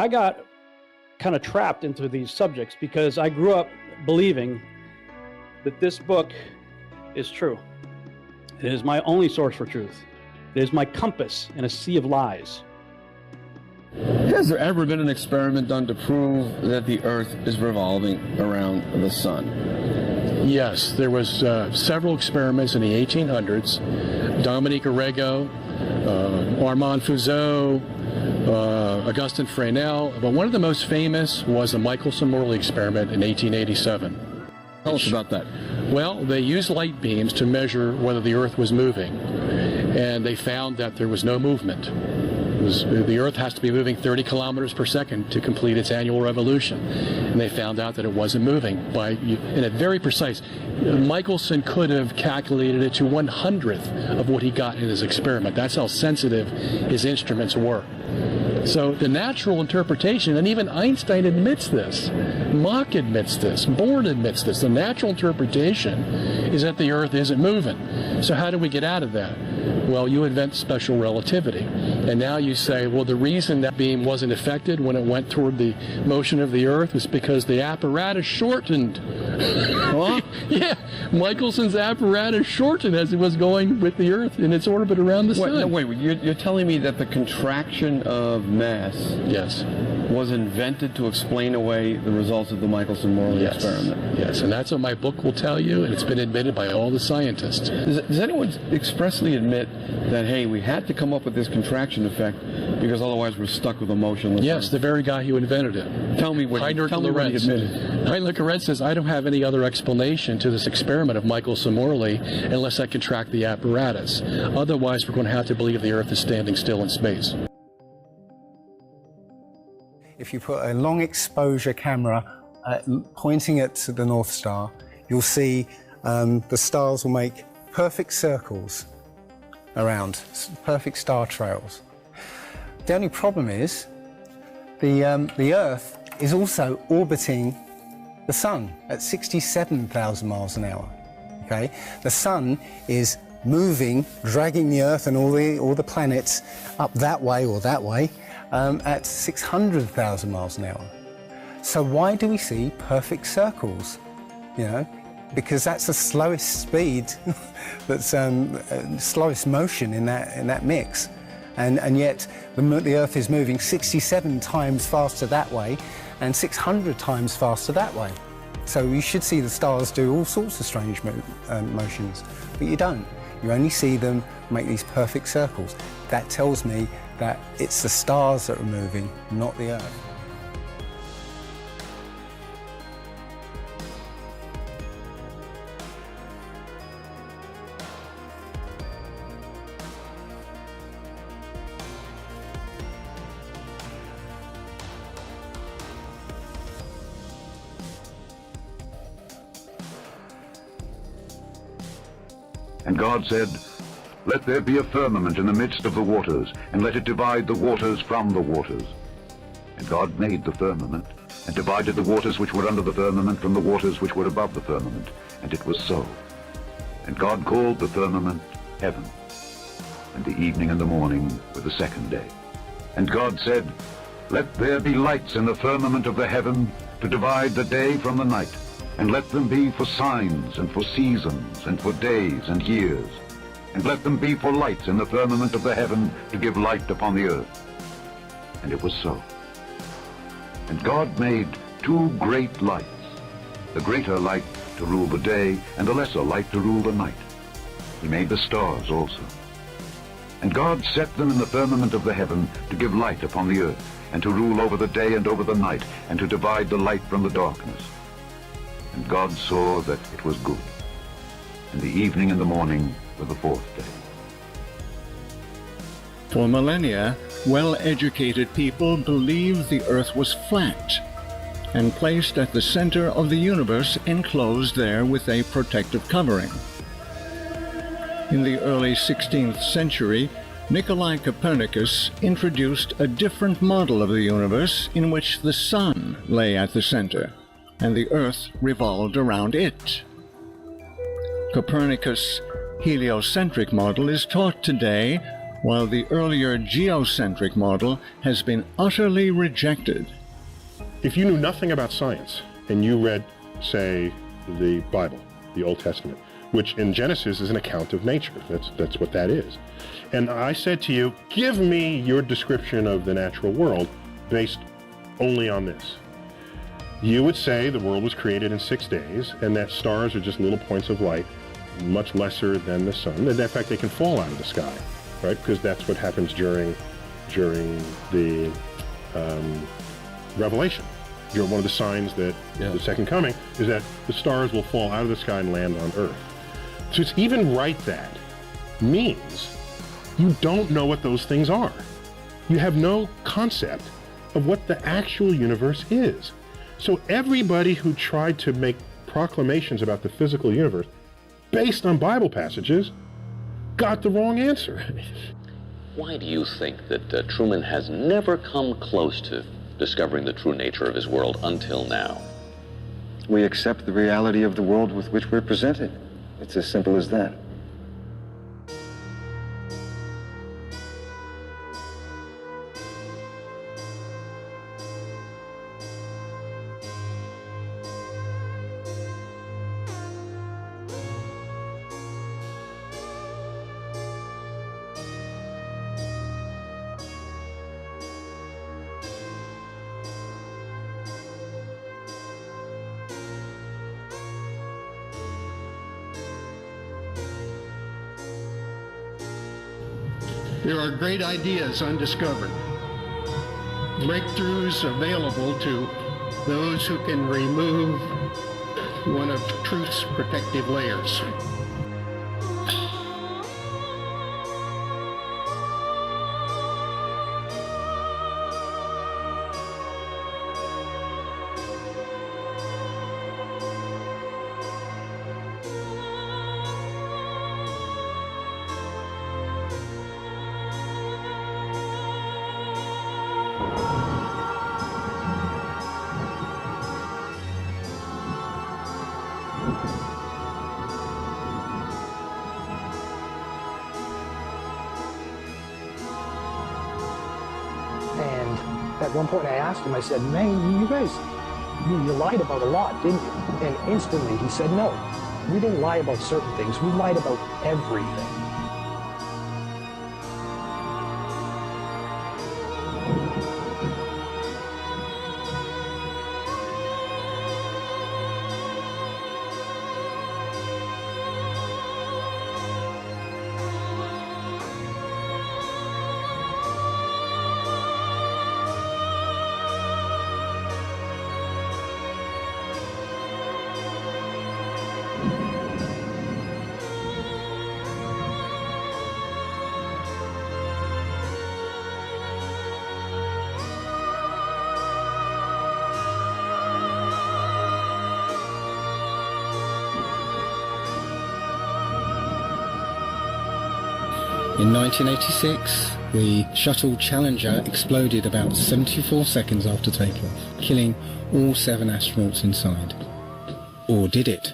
I got kind of trapped into these subjects because I grew up believing that this book is true. It is my only source for truth. It is my compass in a sea of lies. Has there ever been an experiment done to prove that the Earth is revolving around the sun? Yes, there was several experiments in the 1800s. Dominique Arago, Armand Fuseau, Augustin Fresnel, but one of the most famous was the Michelson-Morley experiment in 1887. Tell us about that. Well, they used light beams to measure whether the Earth was moving, and they found that there was no movement. The Earth has to be moving 30 kilometers per second to complete its annual revolution, and they found out that it wasn't moving in a very precise. Michelson could have calculated it to 1/100th of what he got in his experiment. That's how sensitive his instruments were. So the natural interpretation, and even Einstein admits this, Mach admits this, Bohr admits this, the natural interpretation is that the Earth isn't moving. So how do we get out of that? Well, you invent special relativity. And now you say, well, the reason that beam wasn't affected when it went toward the motion of the Earth was because the apparatus shortened. Huh? Yeah, Michelson's apparatus shortened as it was going with the Earth in its orbit around the sun. No, wait, you're telling me that the contraction of mass Yes. was invented to explain away the results of the Michelson-Morley experiment? Yes, and that's what my book will tell you, and it's been admitted by all the scientists. Does anyone expressly admit that, hey, we had to come up with this contraction effect because otherwise we're stuck with a motionless Yes, Earth? the very guy who invented it. Tell me what he admitted. Heinrich Lorentz says, I don't have any other explanation to this experiment of Michelson-Morley unless I contract the apparatus. Otherwise, we're going to have to believe the Earth is standing still in space. If you put a long exposure camera pointing at the North Star, you'll see the stars will make perfect circles around, perfect star trails. The only problem is the Earth is also orbiting the Sun at 67,000 miles an hour. Okay, the Sun is moving, dragging the Earth and all the planets up that way or that way at 600,000 miles an hour. So why do we see perfect circles? You know, because that's the slowest speed, that's slowest motion in that mix, and yet the Earth is moving 67 times faster that way, and 600 times faster that way. So you should see the stars do all sorts of strange motions, but you don't. You only see them make these perfect circles. That tells me that it's the stars that are moving, not the Earth. And God said, "Let there be a firmament in the midst of the waters, and let it divide the waters from the waters." And God made the firmament, and divided the waters which were under the firmament from the waters which were above the firmament. And it was so. And God called the firmament heaven. And the evening and the morning were the second day. And God said, "Let there be lights in the firmament of the heaven, to divide the day from the night, and let them be for signs, and for seasons, and for days and years. And let them be for lights in the firmament of the heaven, to give light upon the earth." And it was so. And God made two great lights, the greater light to rule the day, and the lesser light to rule the night. He made the stars also. And God set them in the firmament of the heaven, to give light upon the earth, and to rule over the day and over the night, and to divide the light from the darkness. And God saw that it was good. And the evening and the morning were the fourth day. For millennia, well-educated people believed the Earth was flat and placed at the center of the universe, enclosed there with a protective covering. In the early 16th century, Nikolai Copernicus introduced a different model of the universe in which the sun lay at the center and the Earth revolved around it. Copernicus' heliocentric model is taught today while the earlier geocentric model has been utterly rejected. If you knew nothing about science and you read, say, the Bible, the Old Testament, which in Genesis is an account of nature, that's what that is. And I said to you, give me your description of the natural world based only on this. You would say the world was created in 6 days and that stars are just little points of light, much lesser than the sun. And in fact, they can fall out of the sky, right? Because that's what happens during the Revelation. One of the signs that the second coming is that the stars will fall out of the sky and land on Earth. So to even write that means you don't know what those things are. You have no concept of what the actual universe is. So everybody who tried to make proclamations about the physical universe based on Bible passages got the wrong answer. Why do you think that Truman has never come close to discovering the true nature of his world until now? We accept the reality of the world with which we're presented. It's as simple as that. There are great ideas undiscovered, breakthroughs available to those who can remove one of truth's protective layers. At one point I asked him, I said, man, you guys, you lied about a lot, didn't you? And instantly he said, no, we didn't lie about certain things. We lied about everything. In 1986, the shuttle Challenger exploded about 74 seconds after takeoff, killing all 7 astronauts inside. Or did it?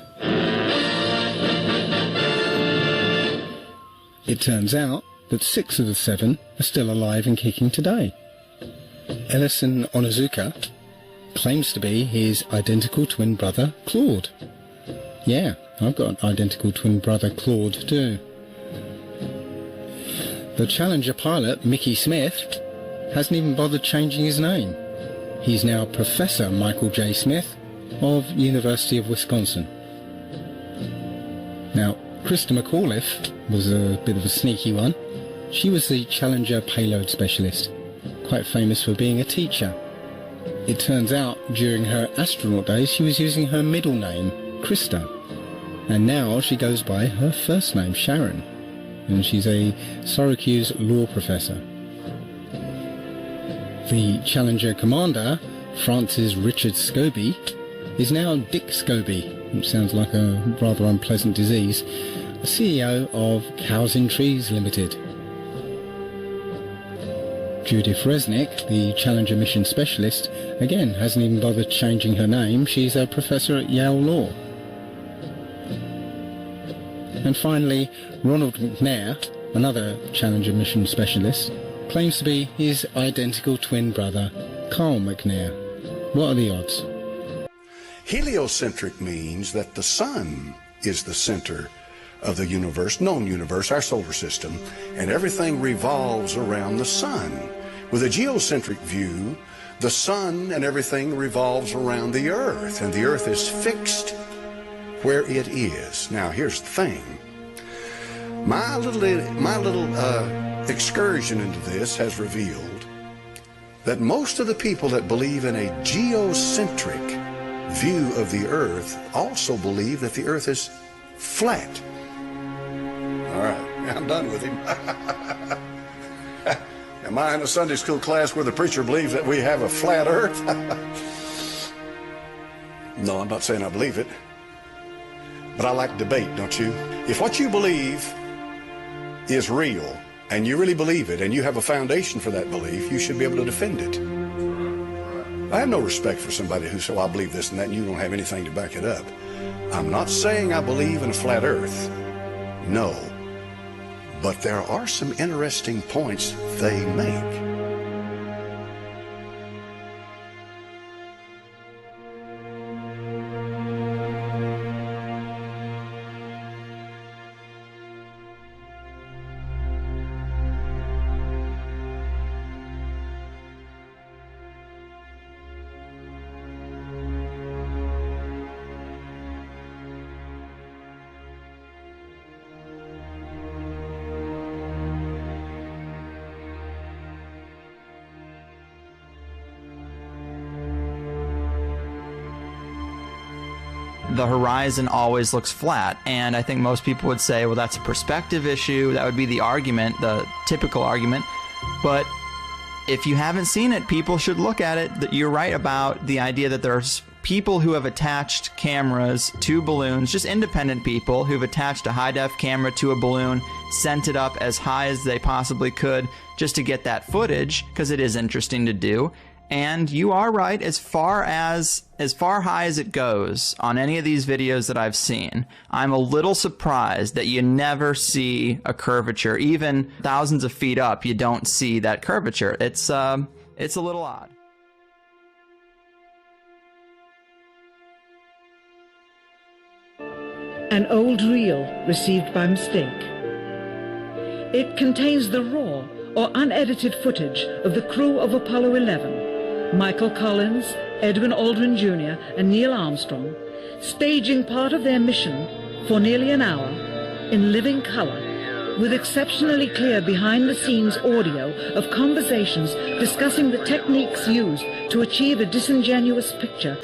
It turns out that 6 of the 7 are still alive and kicking today. Ellison Onizuka claims to be his identical twin brother, Claude. Yeah, I've got an identical twin brother, Claude, too. The Challenger pilot, Mickey Smith, hasn't even bothered changing his name. He's now Professor Michael J. Smith of University of Wisconsin. Now, Krista McAuliffe was a bit of a sneaky one. She was the Challenger payload specialist, quite famous for being a teacher. It turns out during her astronaut days she was using her middle name, Krista, and now she goes by her first name, Sharon, and she's a Syracuse law professor. The Challenger commander, Francis Richard Scobie, is now Dick Scobie, which sounds like a rather unpleasant disease, the CEO of Cows in Trees Limited. Judith Resnick, the Challenger mission specialist, again hasn't even bothered changing her name. She's a professor at Yale Law. And finally, Ronald McNair another Challenger mission specialist, claims to be his identical twin brother, Carl McNair. What are the odds? Heliocentric means that the sun is the center of the universe, known universe, our solar system, and everything revolves around the sun. With a geocentric view, the sun and everything revolves around the earth, and the earth is fixed where it is. Now, here's the thing. My little excursion into this has revealed that most of the people that believe in a geocentric view of the earth also believe that the earth is flat. All right, I'm done with him. Am I in a Sunday school class where the preacher believes that we have a flat earth? No, I'm not saying I believe it. But I like debate, don't you? If what you believe is real, and you really believe it, and you have a foundation for that belief, you should be able to defend it. I have no respect for somebody who says, well, I believe this and that, and you don't have anything to back it up. I'm not saying I believe in a flat earth. No. But there are some interesting points they make. The horizon always looks flat, and I think most people would say, well, that's a perspective issue. That would be the argument, the typical argument. But if you haven't seen it, people should look at it. That you're right about the idea that there's people who have attached cameras to balloons, just independent people who've attached a high-def camera to a balloon, sent it up as high as they possibly could just to get that footage, because it is interesting to do. And you are right, as far high as it goes on any of these videos that I've seen, I'm a little surprised that you never see a curvature. Even thousands of feet up, you don't see that curvature. It's a little odd. An old reel received by mistake. It contains the raw or unedited footage of the crew of Apollo 11. Michael Collins, Edwin Aldrin Jr., and Neil Armstrong, staging part of their mission for nearly an hour in living color, with exceptionally clear behind-the-scenes audio of conversations discussing the techniques used to achieve a disingenuous picture.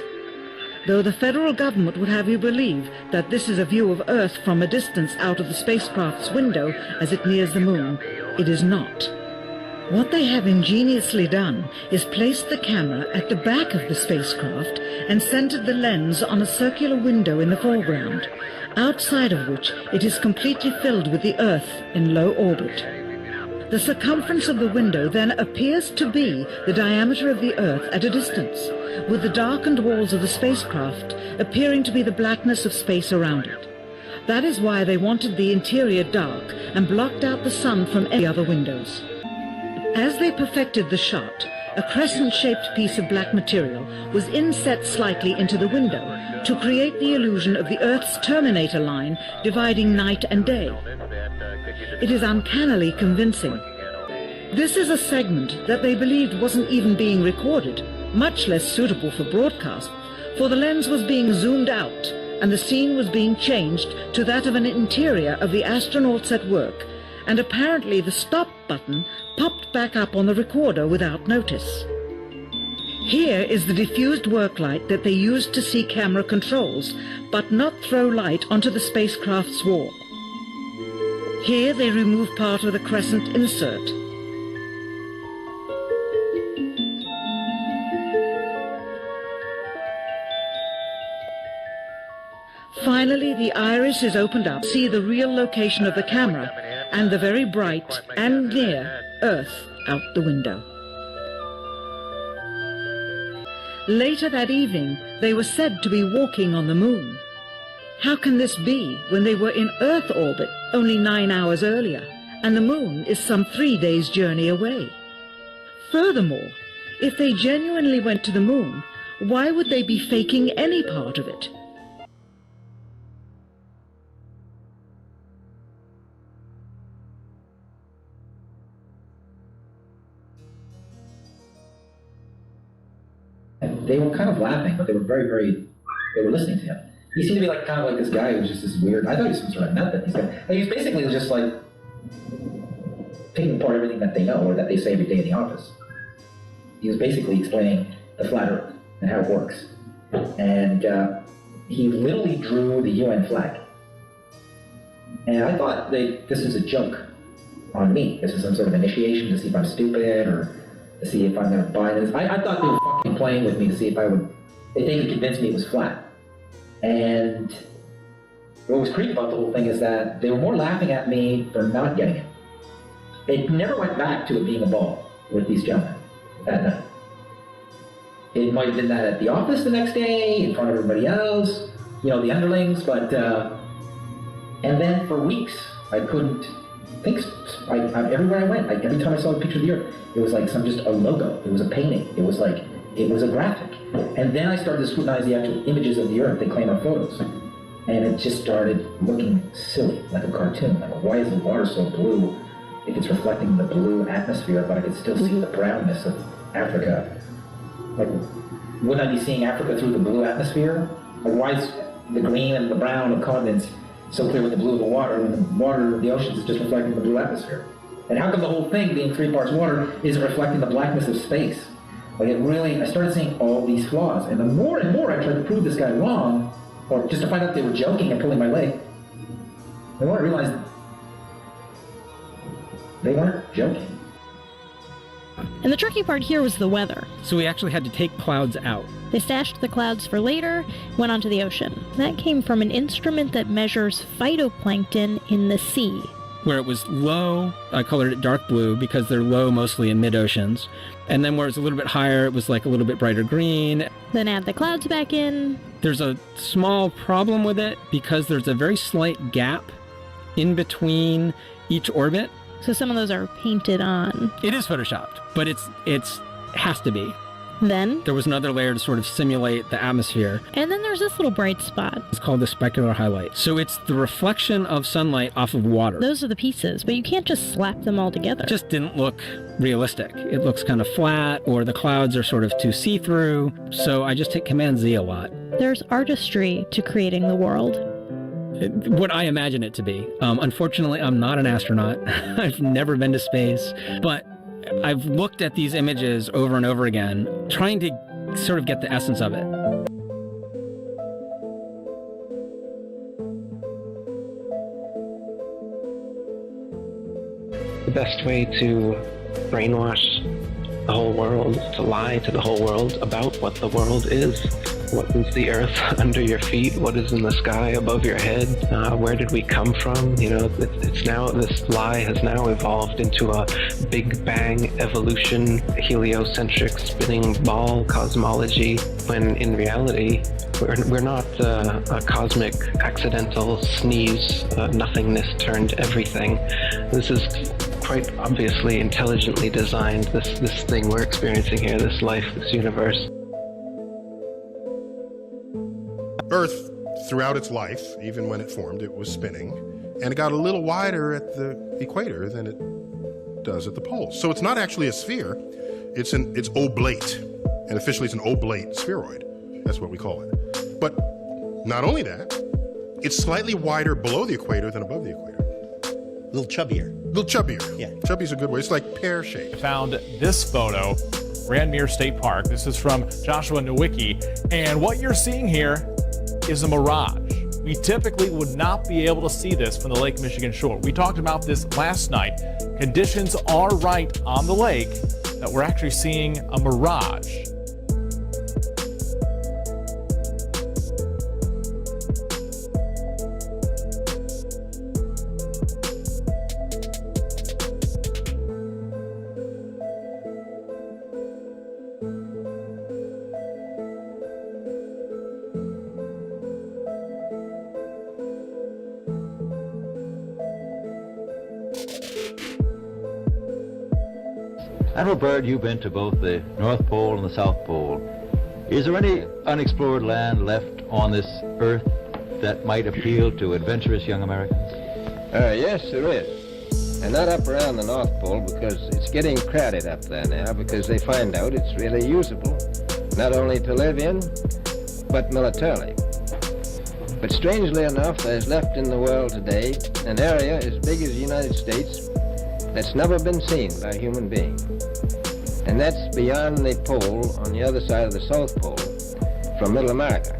Though the federal government would have you believe that this is a view of Earth from a distance out of the spacecraft's window as it nears the moon, it is not. What they have ingeniously done is placed the camera at the back of the spacecraft and centered the lens on a circular window in the foreground, outside of which it is completely filled with the Earth in low orbit. The circumference of the window then appears to be the diameter of the Earth at a distance, with the darkened walls of the spacecraft appearing to be the blackness of space around it. That is why they wanted the interior dark and blocked out the sun from any other windows. As they perfected the shot, a crescent-shaped piece of black material was inset slightly into the window to create the illusion of the Earth's terminator line dividing night and day. It is uncannily convincing. This is a segment that they believed wasn't even being recorded, much less suitable for broadcast, for the lens was being zoomed out and the scene was being changed to that of an interior of the astronauts at work, and apparently the stop button popped back up on the recorder without notice. Here is the diffused work light that they used to see camera controls, but not throw light onto the spacecraft's wall. Here they remove part of the crescent insert. Finally, the iris is opened up to see the real location of the camera and the very bright and near Earth out the window. Later that evening, they were said to be walking on the moon. How can this be when they were in Earth orbit only 9 hours earlier? and the moon is some 3 days' journey away. Furthermore, if they genuinely went to the moon, why would they be faking any part of it? They were kind of laughing, but they were they were listening to him. He seemed to be like kind of like this guy who was just this weird, I thought he was some sort of method. He was basically just like taking apart everything that they know or that they say every day in the office. He was basically explaining the flat earth and how it works. And he literally drew the UN flag. And I thought this was a joke on me. This was some sort of initiation to see if I'm stupid or to see if I'm going to buy this. I thought they were fucking playing with me to see if they could convince me it was flat. And what was creepy about the whole thing is that they were more laughing at me for not getting it. It never went back to it being a ball with these gentlemen that night. It might have been that at the office the next day, in front of everybody else, the underlings, but, and then for weeks, I couldn't think, everywhere I went, every time I saw a picture of the Earth, it was like just a logo, it was a painting, it was a graphic. And then I started to scrutinize the actual images of the Earth they claim are photos. And it just started looking silly, like a cartoon. Like, why is the water so blue if it's reflecting the blue atmosphere, but I could still see the brownness of Africa? Like, wouldn't I be seeing Africa through the blue atmosphere? Like, why is the green and the brown of continents so clear with the blue of the water when the water of the oceans is just reflecting the blue atmosphere? And how come the whole thing, being 3 parts water, isn't reflecting the blackness of space? Like, I started seeing all these flaws. And the more and more I tried to prove this guy wrong, or just to find out they were joking and pulling my leg, the more I realized they weren't joking. And the tricky part here was the weather. So we actually had to take clouds out. They stashed the clouds for later, went onto the ocean. That came from an instrument that measures phytoplankton in the sea. Where it was low, I colored it dark blue because they're low mostly in mid-oceans. And then where it's a little bit higher, it was like a little bit brighter green. Then add the clouds back in. There's a small problem with it because there's a very slight gap in between each orbit. So some of those are painted on. It is photoshopped, but it has to be. Then there was another layer to sort of simulate the atmosphere. And then there's this little bright spot. It's called the specular highlight. So it's the reflection of sunlight off of water. Those are the pieces, but you can't just slap them all together. It just didn't look realistic. It looks kind of flat, or the clouds are sort of too see-through. So I just hit Command Z a lot. There's artistry to creating the world. What I imagine it to be. Unfortunately, I'm not an astronaut. I've never been to space, but I've looked at these images over and over again, trying to sort of get the essence of it. The best way to brainwash the whole world, to lie to the whole world about what the world is. What is the earth under your feet? What is in the sky above your head? Where did we come from? It's now, this lie has now evolved into a Big Bang evolution, heliocentric spinning ball cosmology, when in reality, we're not a cosmic accidental sneeze, nothingness turned everything. This is quite obviously intelligently designed, this thing we're experiencing here, this life, this universe. Earth, throughout its life, even when it formed, it was spinning, and it got a little wider at the equator than it does at the poles. So it's not actually a sphere, it's oblate, and officially it's an oblate spheroid. That's what we call it. But not only that, it's slightly wider below the equator than above the equator. A little chubbier. A little chubbier. Yeah. Chubby's a good word. It's like pear-shaped. I found this photo, Grandmere State Park. This is from Joshua Nowicki, and what you're seeing here is a mirage. We typically would not be able to see this from the Lake Michigan shore. We talked about this last night. Conditions are right on the lake that we're actually seeing a mirage. Admiral Byrd, you've been to both the North Pole and the South Pole. Is there any unexplored land left on this Earth that might appeal to adventurous young Americans? Yes, there is. And not up around the North Pole, because it's getting crowded up there now, because they find out it's really usable, not only to live in, but militarily. But strangely enough, there's left in the world today an area as big as the United States that's never been seen by a human being. And that's beyond the pole on the other side of the South Pole from Middle America.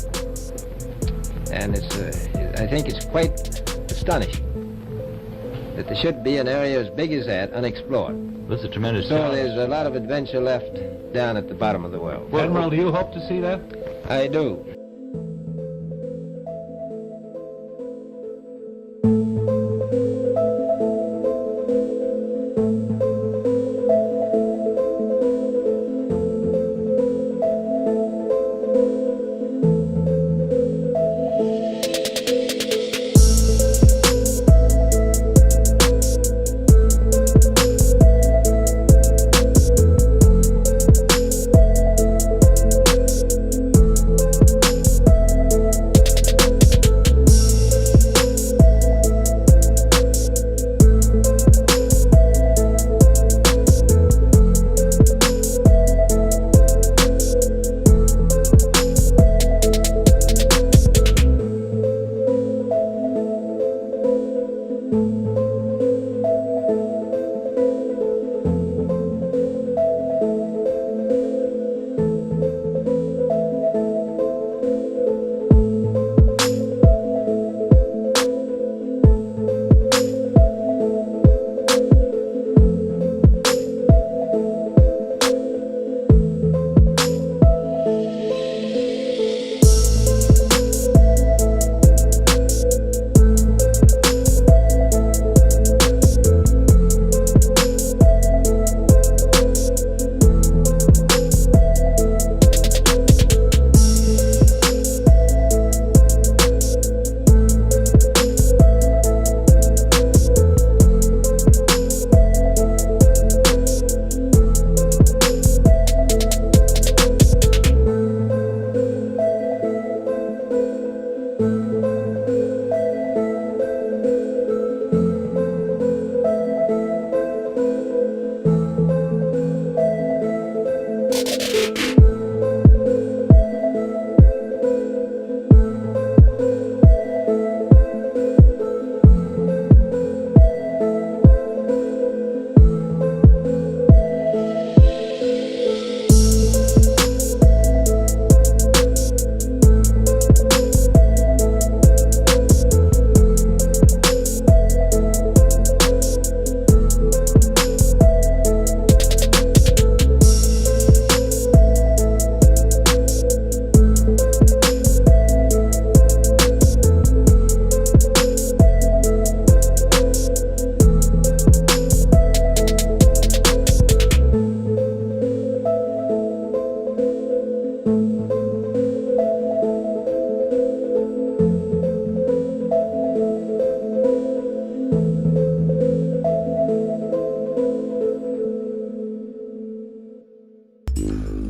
And I think it's quite astonishing that there should be an area as big as that unexplored. That's a tremendous So challenge. there's a lot of adventure left down at the bottom of the world. Admiral, do you hope to see that? I do.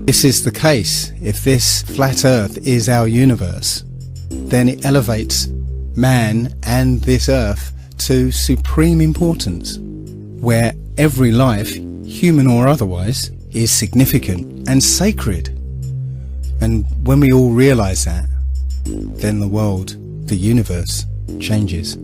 This is the case. If this flat Earth is our universe, then it elevates man and this Earth to supreme importance, where every life, human or otherwise, is significant and sacred. And when we all realise that, then the world, the universe, changes.